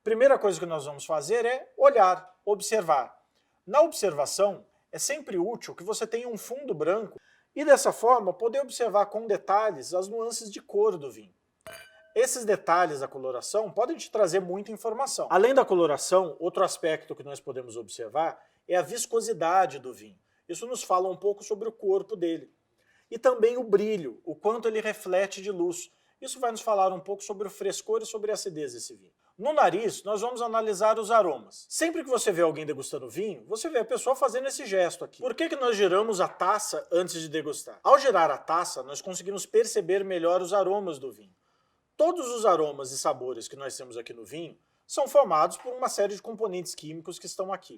Primeira coisa que nós vamos fazer é olhar, observar. Na observação, é sempre útil que você tenha um fundo branco e dessa forma poder observar com detalhes as nuances de cor do vinho. Esses detalhes da coloração podem te trazer muita informação. Além da coloração, outro aspecto que nós podemos observar é a viscosidade do vinho. Isso nos fala um pouco sobre o corpo dele. E também o brilho, o quanto ele reflete de luz. Isso vai nos falar um pouco sobre o frescor e sobre a acidez desse vinho. No nariz, nós vamos analisar os aromas. Sempre que você vê alguém degustando vinho, você vê a pessoa fazendo esse gesto aqui. Por que nós giramos a taça antes de degustar? Ao girar a taça, nós conseguimos perceber melhor os aromas do vinho. Todos os aromas e sabores que nós temos aqui no vinho são formados por uma série de componentes químicos que estão aqui.